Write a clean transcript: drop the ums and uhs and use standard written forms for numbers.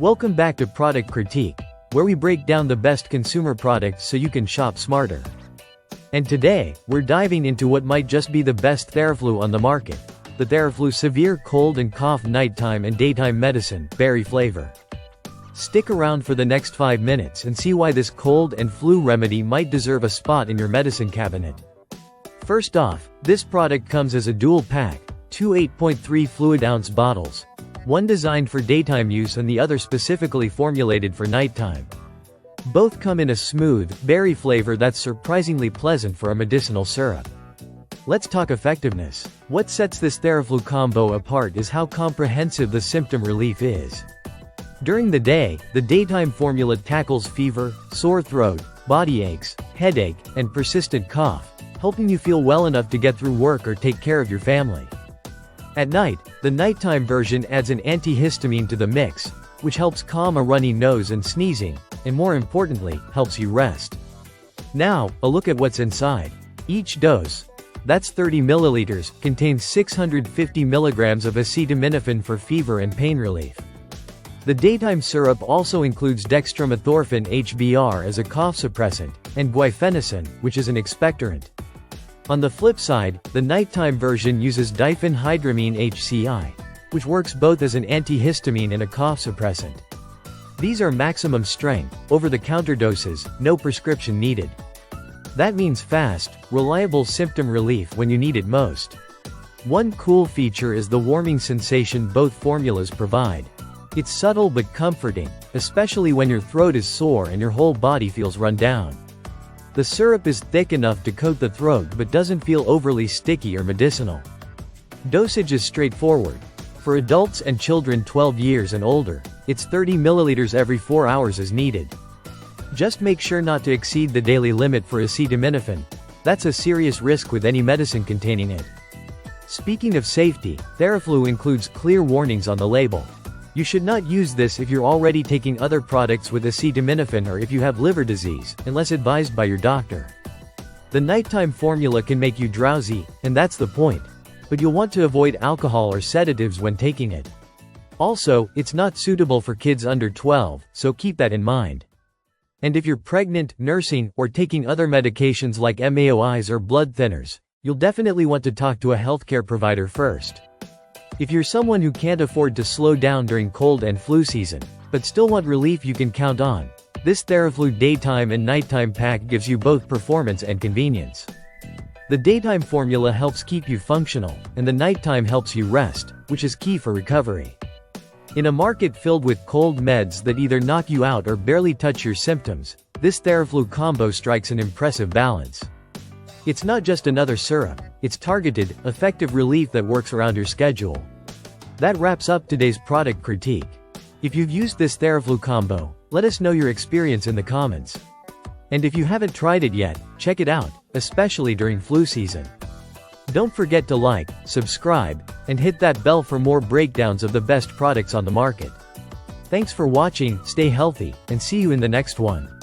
Welcome back to Product Critique, where we break down the best consumer products so you can shop smarter. And today, we're diving into what might just be the best Theraflu on the market, the Theraflu Severe Cold and Cough Nighttime and Daytime Medicine, Berry Flavor. Stick around for the next 5 minutes and see why this cold and flu remedy might deserve a spot in your medicine cabinet. First off, this product comes as a dual pack, two 8.3 fluid ounce bottles. One designed for daytime use and the other specifically formulated for nighttime. Both come in a smooth, berry flavor that's surprisingly pleasant for a medicinal syrup. Let's talk effectiveness. What sets this Theraflu combo apart is how comprehensive the symptom relief is. During the day, the daytime formula tackles fever, sore throat, body aches, headache, and persistent cough, helping you feel well enough to get through work or take care of your family. At night, the nighttime version adds an antihistamine to the mix, which helps calm a runny nose and sneezing, and more importantly, helps you rest. Now, a look at what's inside. Each dose, that's 30 milliliters, contains 650 milligrams of acetaminophen for fever and pain relief. The daytime syrup also includes dextromethorphan HBr as a cough suppressant, and guaifenesin, which is an expectorant. On the flip side, the nighttime version uses diphenhydramine HCl, which works both as an antihistamine and a cough suppressant. These are maximum strength, over-the-counter doses, no prescription needed. That means fast, reliable symptom relief when you need it most. One cool feature is the warming sensation both formulas provide. It's subtle but comforting, especially when your throat is sore and your whole body feels run down. The syrup is thick enough to coat the throat but doesn't feel overly sticky or medicinal. Dosage is straightforward. For adults and children 12 years and older, it's 30 milliliters every 4 hours as needed. Just make sure not to exceed the daily limit for acetaminophen. That's a serious risk with any medicine containing it. Speaking of safety, Teraflue includes clear warnings on the label. You should not use this if you're already taking other products with acetaminophen or if you have liver disease, unless advised by your doctor. The nighttime formula can make you drowsy, and that's the point. But you'll want to avoid alcohol or sedatives when taking it. Also, it's not suitable for kids under 12, so keep that in mind. And if you're pregnant, nursing, or taking other medications like MAOIs or blood thinners, you'll definitely want to talk to a healthcare provider first. If you're someone who can't afford to slow down during cold and flu season, but still want relief you can count on, this Theraflu daytime and nighttime pack gives you both performance and convenience. The daytime formula helps keep you functional, and the nighttime helps you rest, which is key for recovery. In a market filled with cold meds that either knock you out or barely touch your symptoms, this Theraflu combo strikes an impressive balance. It's not just another syrup, it's targeted, effective relief that works around your schedule. That wraps up today's product critique. If you've used this Theraflu combo, let us know your experience in the comments. And if you haven't tried it yet, check it out, especially during flu season. Don't forget to like, subscribe, and hit that bell for more breakdowns of the best products on the market. Thanks for watching, stay healthy, and see you in the next one.